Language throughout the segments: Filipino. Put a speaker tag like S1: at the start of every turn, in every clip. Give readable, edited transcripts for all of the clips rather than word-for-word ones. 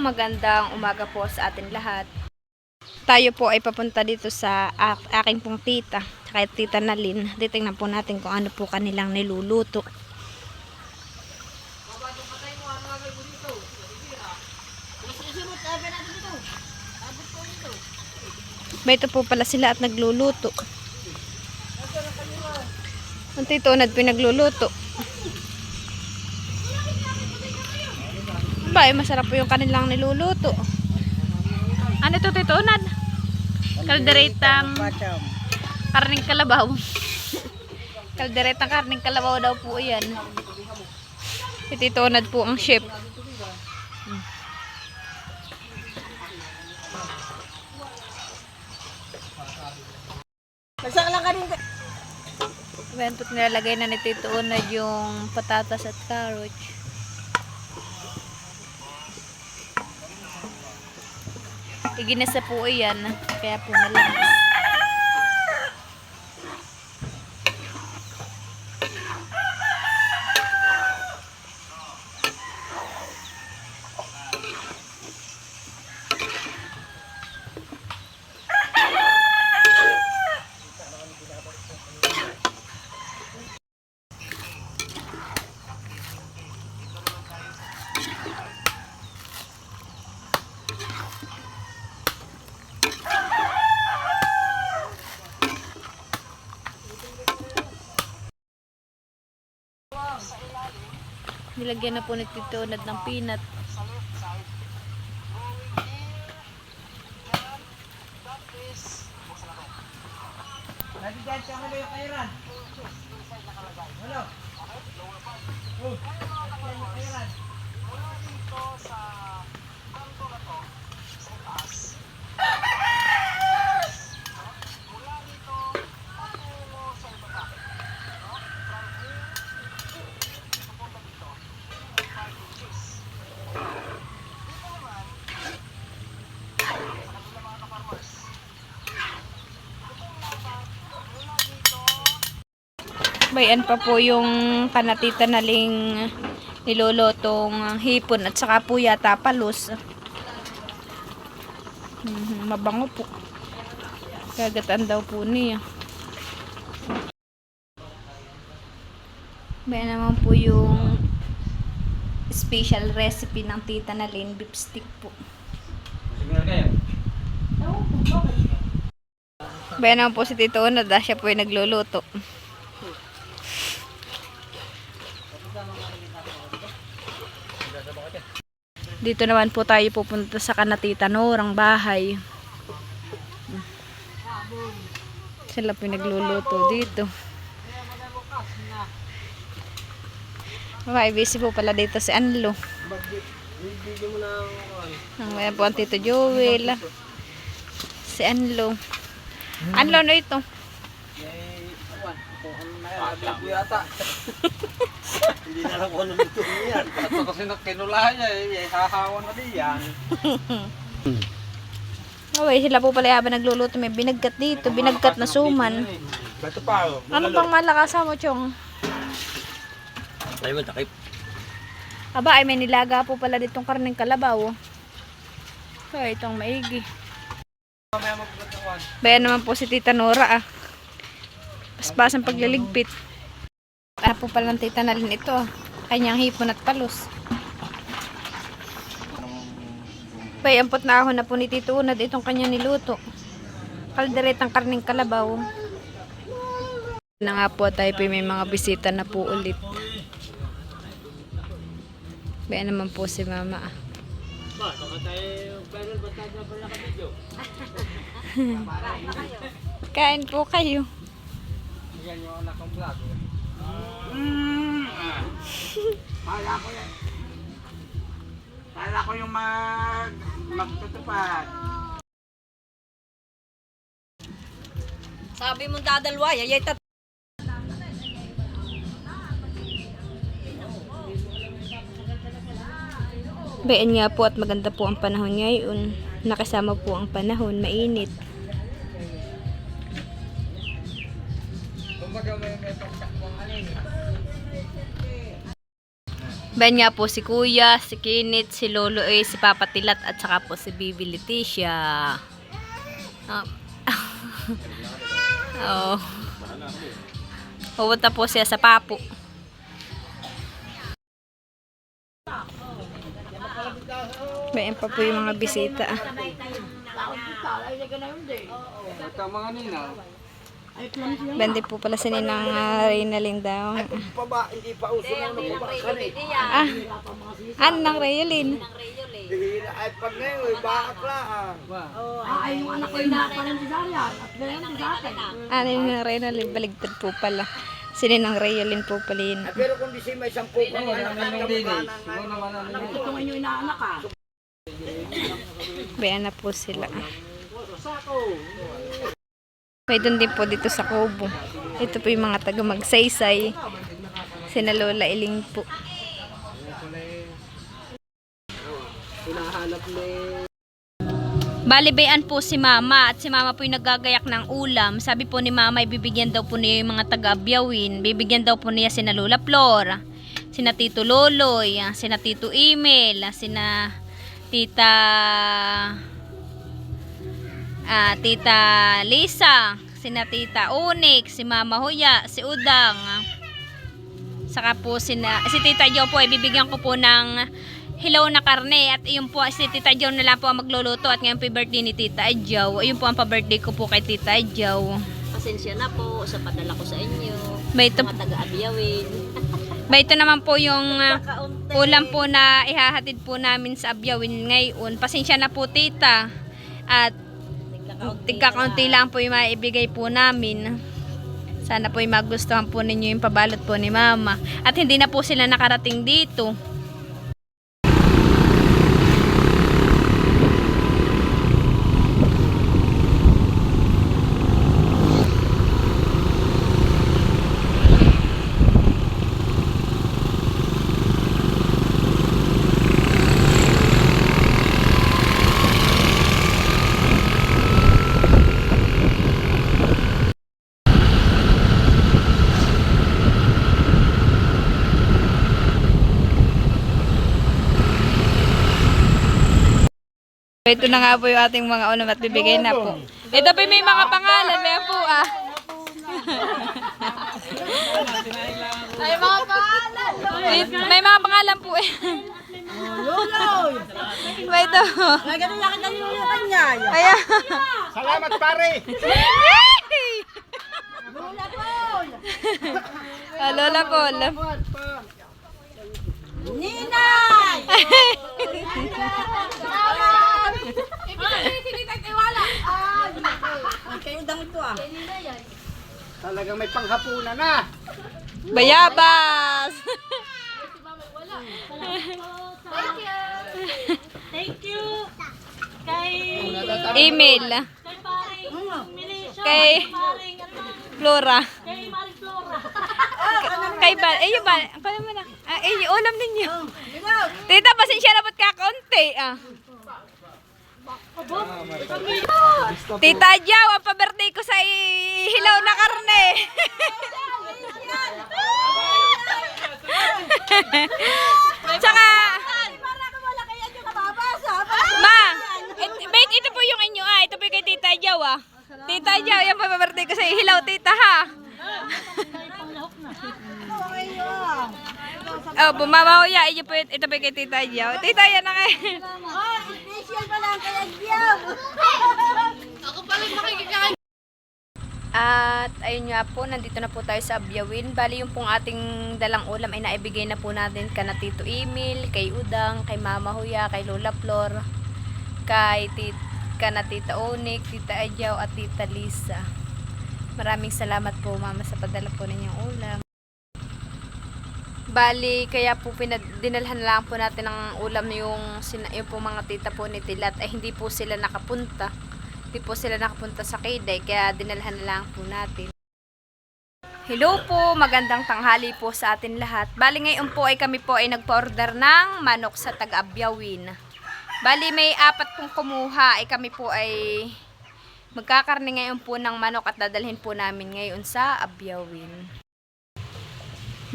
S1: magandang umaga po sa atin lahat. Tayo po ay papunta dito sa aking pong tita, kahit tita Nalin. Titingnan po natin kung ano po kanilang niluluto. Ba, ito po pala sila at nagluluto. Ang tito Unad pinagluluto. Ba, masarap po yung kanilang niluluto. Ano ito, tito Unad? Kalderetang karning kalabaw. Kalderetang karning kalabaw daw po yan. Si tito Unad po ang chef.
S2: Nagsak lang ka rin.
S1: Ayan po't nilalagay na ni tito Unad yung patatas at carrots. Iginasa po yan, kaya po malakas. Nilagyan na po ni tito Unad ng peanut.
S2: Nadidiyan siya mo yung kairan. Hello. Oh, nadidiyan yung kairan. Mula dito sa kanto na to, sa taas. Mula dito, patungo sa ibaba. Papunta dito. 5 inches. Dito naman, sa kanila mga ka-farmers.
S1: Bayan pa po yung kanatita Naling nilulotong hipon at saka po yata palos. Mabango po. Kagatan daw po niya. Bayan naman po yung special recipe ng tita Nalin, beef stick po. Bayan naman po si tito Unad, siya po ay nagluluto. Dito naman po tayo pupunta sa kanatita Norang bahay. Sila po nagluluto dito. Okay, busy po pala dito si Anlo. Ayan po ang tito Joel. Si Anlo. Anlo, ano ito?
S2: Hindi na lang kung ano nito yan. Ito kasi kinulahan niya, hahawan na diyan.
S1: Okay, sila po pala habang nagluluto. May binagkat dito, binagkat na suman.
S2: Bato pa.
S1: Ano bang malakasan mo, Chong?
S2: Ay, matakip.
S1: Aba, ay may nilaga po pala ditong karneng kalabaw. Okay, itong maigi. Bayan naman po si Tita Nora Paspasan pagliligpit. Ano po pala ng tita Nalin ito, kanyang hipon at palos. Ampot na ahon na po ni tito Unad itong kanyang niluto. Kalderetang karning kalabaw. Na nga po tayo po may mga bisita na po ulit. Bayan naman po si mama. Kain po kayo.
S2: Yan yung anak kong vlog. Kala ko yung magtutupad.
S3: Sabi mong dadalwa, yayay tat.
S1: Bayan nga po at maganda po ang panahon ngayon. Nakasama po ang panahon, mainit.
S2: Kumbaga may pagkakbang alin.
S1: Ben nga po si Kuya, si Kinit, si Lolo si Papa Tilat at saka po si Bibi Leticia. Oh. Pupunta po siya sa Papo. Bayan pa po yung mga bisita.
S2: Ito mga nina.
S1: Bandi po pala si Ninang Reynalyn daw.
S2: Pa ba, hindi pa uso na napabakan eh.
S1: Nang Reynalyn.
S2: Ay pag ngayon, bakit lang.
S3: Ay, yung anak ko yung nakapalan sa yan. At ganyan ang sa akin.
S1: Ninang Reynalyn, baligtad po pala. Si Ninang Reynalyn po pala yun.
S2: Pero kung di siya may 10 ka anak na
S3: Ito nga yung inaanak ka.
S1: Bayan na po sila. May doon din po dito sa Kubo. Ito po yung mga taga Magsaysay. Sina Lola Iling po. Bali bayan po si Mama at si Mama po yung nagagayak ng ulam. Sabi po ni Mama ibibigyan daw po niya yung mga taga Abyawin. Bibigyan daw po niya sina Lola Flor, sina Tito Loloy, sina Tito Emil, sina Tita Tita Lisa, sina Tita Onyx, si Mama Huya, si Udang. Saka po si Tita Jo po ay bibigyan ko po ng hilaw na karne at iyon po si Tita Jo na lang po ang magluluto at ngayon po birthday ni Tita Jo. Ayun po ang pa-birthday ko po kay Tita Jo.
S4: Pasensya na po sa padala ko sa inyo.
S1: Ito,
S4: Mga taga-Abyawin.
S1: ito naman po yung ulam po na ihahatid po namin sa Abyawin ngayon. Pasensya na po Tita. At tigkakaunti lang po yung maibigay po namin. Sana po yung magustuhan po ninyo yung pabalot po ni Mama. At hindi na po sila nakarating dito. Ito na nga po yung ating mga ulam at bibigay na po. Ito po may mga pangalan. May po May mga pangalan. May mga pangalan po eh.
S3: Luloy!
S1: May ito.
S3: Nagano na kita nilulutan niya.
S1: Ayan.
S2: Salamat pare!
S3: Lola Paul!
S1: Lola Paul.
S3: Ninay! Kayo dang ito ah.
S2: Talagang may panghapunan na.
S1: Bayabas.
S4: Thank you. Kay
S1: Email. Kay Flora.
S4: Kay Marie Flora.
S1: Kay ba? Yung ba? Kaya mo na. Yung ulam ninyo. Tita, pasensya na ba't kakaunti Tita Jaw, ang pa-birthday ko sa hilaw na karne. Tsaka, Ma, ito po yung inyo ito po kay Tita Jaw Tita Jaw, yung pa-birthday ko sa hilaw, tita ha. Bumama ko ya, ito po kay Tita Jaw. Tita, yan na kayo.
S3: Special pa lang kaya Diyaw.
S1: At ayun nga po, nandito na po tayo sa Abyawin. Bali yung pong ating dalang ulam ay naibigay na po natin kana Tito Emil, kay Udang, kay Mama Huya, kay Lola Flor, kay kana Tita Onyx, Tita Ajaw at Tita Lisa. Maraming salamat po Mama sa padala po ninyong ulam. Bali, kaya po dinalhan lang po natin ng ulam yung po mga tita po ni Tilat ay hindi po sila nakapunta. Hindi po sila nakapunta sa Kayday, kaya dinalhan lang po natin. Hello po, magandang tanghali po sa atin lahat. Bali ngayon po ay kami po ay nagpa-order ng manok sa Taga-Abyawin. Bali may 4 pong kumuha ay kami po ay magkakarne ngayon po ng manok at dadalhin po namin ngayon sa Abyawin.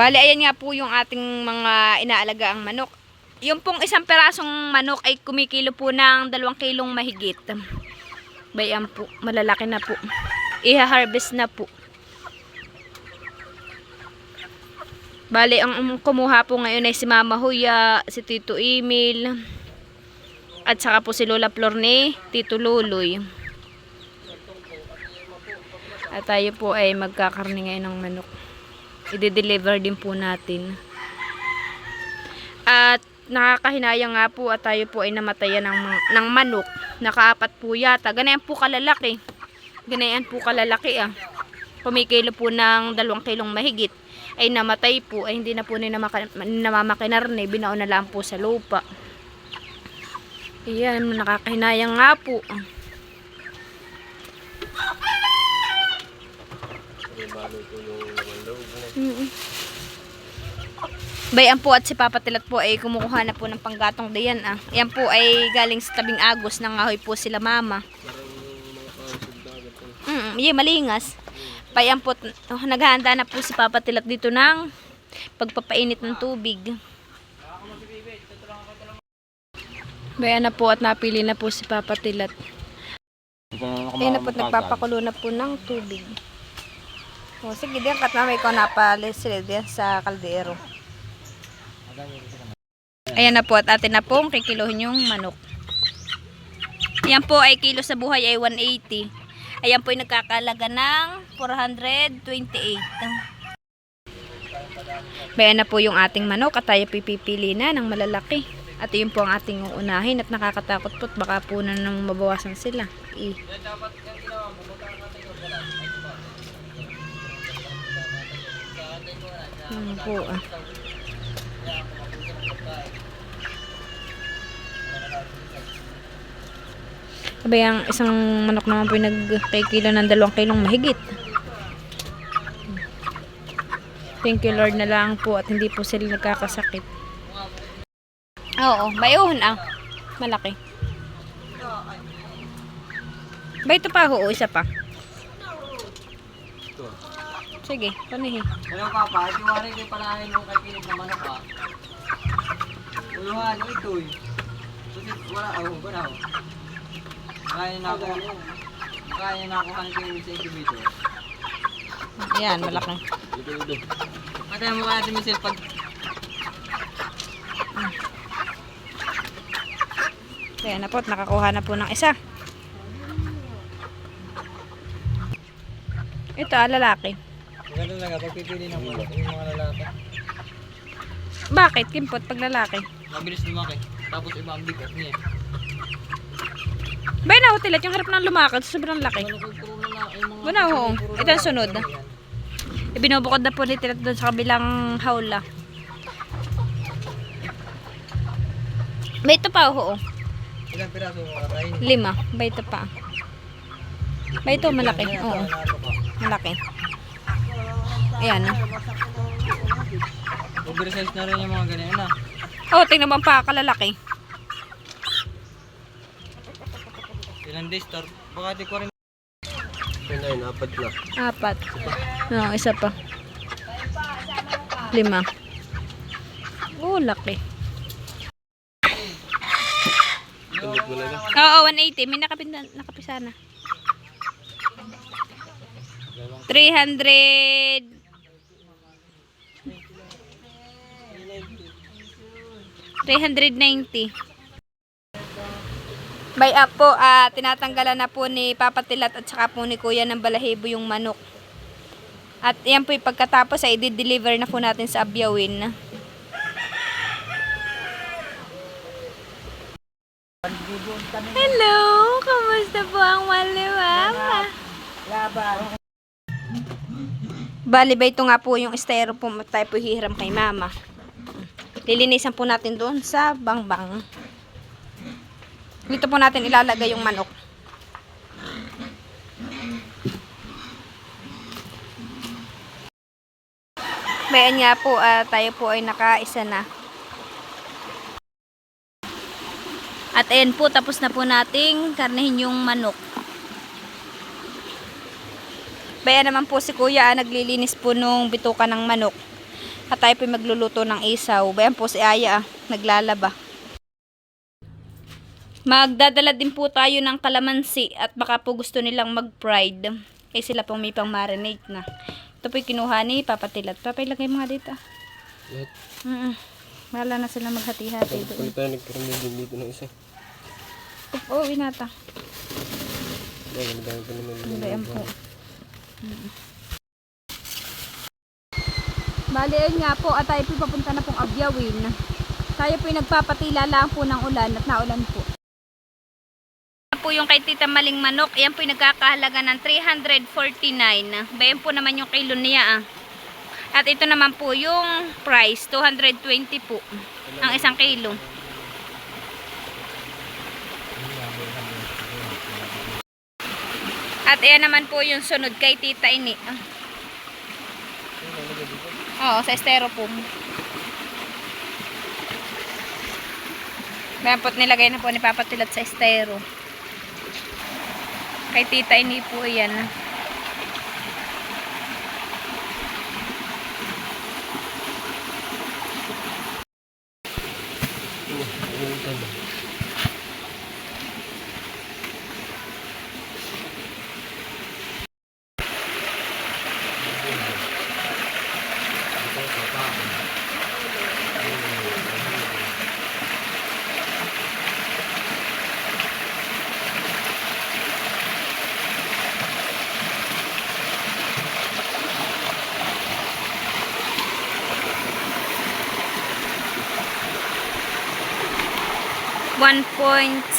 S1: Bali, ayan nga po yung ating mga inaalagaang manok. Yung pong isang perasong manok ay kumikilo po ng 2 kilong mahigit. Bayan po, malalaki na po. Iha-harvest na po. Bali, ang kumuha po ngayon ay si Mama Huya, si Tito Emil, at saka po si Lola Flor ni Tito Luloy. At tayo po ay magkakarni ngayon ng manok. I-deliver din po natin. At nakakahinayang nga po at tayo po ay namatayan ng manok. Nakaapat po yata. Ganayan po kalalaki. Ganayan po kalalaki ah. Kumikilo po ng 2 kilong mahigit. Ay namatay po. Ay hindi na po namamakinarne. Binaon na lang po sa lupa. Ayan, nakakahinayang nga po. Bayan po at si Papa Tilat po ay kumukuha na po ng panggatong diyan ah. Yan po ay galing sa tabing agos, nangahoy po sila mama. Malingas. Bayan po, naghahanda na po si Papa Tilat dito ng pagpapainit ng tubig. Bayan na po at napili na po si Papa Tilat. Ayan na po, nagpapakulo na po ng tubig. O sige, diyan kat na may ko napalis sila diyan sa kaldero. Ayan na po at atin na pong kikiluhin yung manok. Ayan po ay kilo sa buhay ay 180. Ayan po ay nagkakalaga ng 428. Bayan na po yung ating manok at tayo pipili na ng malalaki. At yun po ang ating uunahin at nakakatakot po at baka po na nang mabawasan sila. Yan po ah. Sabay ang isang manok naman po yung nagkikilo ng 2 kilong mahigit. Thank you Lord na lang po at hindi po sila nagkakasakit. Oo, bayuhon ah. Malaki. Ba ito pa ho, isa pa. Sige, panihin.
S2: Ano papa, ito wari kayo palahin mo kay Pinig na manok ha. Uluhan, ito eh. Susit, wala ako, wala ako. Kaya na ako hanapin sa incubator.
S1: Ayan, malaki.
S2: Mataya mo kaya si Michelle pag...
S1: Kaya na po, nakakuha na po ng isa. Ito, lalaki.
S2: Ganun lang, pagpipili ng manok, yung mga lalaki.
S1: Bakit? Kimpot pag lalaki.
S2: Mabilis lumaki. Tapos iba ang bigat niya.
S1: Bay na ho, Tilat, yung harap ng lumakad, sobrang laki. Buna ho, ito ang sunod. Ibinubukod na po ni Tilat doon sa kabilang hawla. Bay ito pa ho.
S2: Ilang piraso mo katayin?
S1: 5. Bay ito pa. Bay ito, malaki. Oo, malaki. Ayan na.
S2: Oversize na rin yung mga ganyan na.
S1: Oh, tingnan mo pa, kalalaki.
S2: Ilang days, baka di ko rin. Ayun, 4 na.
S1: 4. No, isa pa. 5. Oh, laki. Oo, 180. May nakapisa na. 300. 390. By up po, tinatanggalan na po ni Papa Tilat at saka po ni Kuya ng balahibo yung manok. At yan po yung pagkatapos ay i-deliver na po natin sa Abyawin. Hello! Kamusta po ang maliwama? Bali ba ito nga po yung styrofoam tayo po hihiram kay Mama. Lilinisan po natin doon sa bangbang. Dito po natin ilalagay yung manok. Bayan nga po, tayo po ay nakaisa na. At ayan po, tapos na po nating karnehin yung manok. Bayan naman po si Kuya, naglilinis po nung bituka ng manok. At tayo po magluluto ng isaw. Bayan po si Aya, naglalaba. Magdadala din po tayo ng kalamansi at baka po gusto nilang mag-fried. Eh sila pong may pang marinate na. Ito po yung kinuha ni Papa Tilat. Papa, ilagay mo nga dito. Wala na sila maghati-hati doon.
S5: Kung tayo nagkaroon din dito ng isa.
S1: Oo, winata.
S5: Magandang pa naman.
S1: Bayan po. Bali, ayun nga po, at tayo po papunta na pong Abyawin. Tayo po yung nagpapatila lang po ng ulan at naulan po. Yan po yung kay Tita Maling manok. Yan po yung nagkakahalaga ng 349. Bayan po naman yung kilo niya. At ito naman po yung price, 220 po. Ang isang kilo. At ayan naman po yung sunod kay Tita Ini. Oo, sa styrofoam. Dapat nilagay na po ni Papa Tilat sa styro. Kay Tita Ini po yan. $1.67,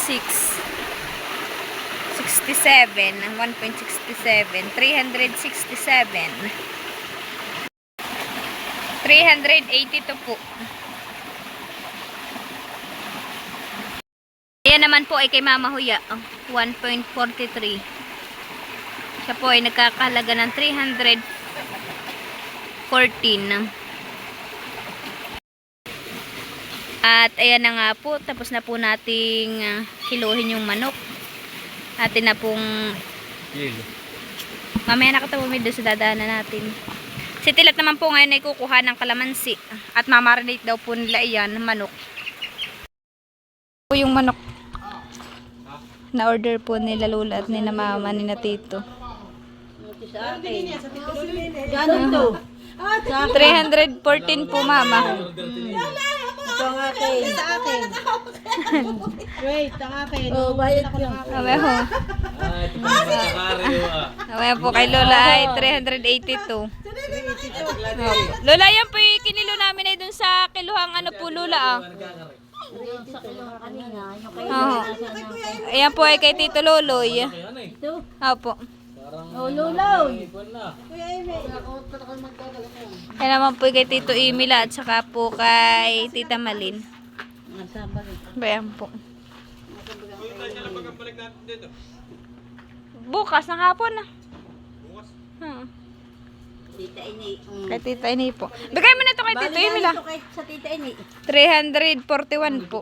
S1: 382 po. Ayan naman po ay kay Mama Huya, 1.43. Siya po ay nagkakahalaga ng 314. At ayan na nga po, tapos na po nating hiluhin yung manok. Atin na pong mamaya nakatawamid doon sa dadaanan natin. Si Tilat naman po ngayon ay kukuha ng kalamansi at mamarinate daw po nila iyan, manok. Po yung manok na order po nila Lola at nila Mama ni na Tito.
S3: Ganun to.
S1: 314 po Mama.
S3: Ito ang akin. Sa akin. Wait, ang akin. Oh, bayad ko.
S1: Mamaya ho. Mamaya po kay Lola ay 382. Lola, yan po yung kinilo namin ay dun sa kiluhang ano po Lola
S3: Sa kilong kanina. Yung kayo.
S1: Oo. Ayan po ay kay Tito Loloy.
S3: Ito.
S1: Opo.
S3: Oh, lulaw.
S1: Ayan naman po kay Tito Emila at saka po kay Tita Malin. Bayan po. Bukas ng hapon na.
S3: Tita Ini.
S1: Kay Tita Ini po. Bigay mo na ito kay Tito Emila.
S3: Sa Tita Ini.
S1: 341 po.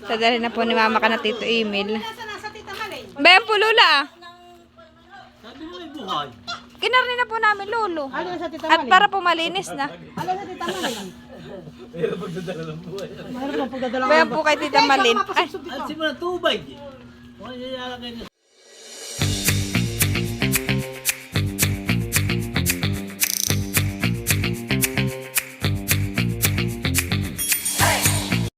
S1: Sadali na po ni Mama ka na Tito Emil. Bayan po Lola. Kinarni na po namin Lolo. At para po malinis na. Bayan po kay Tita Malin. Ay,
S2: Simula tubig.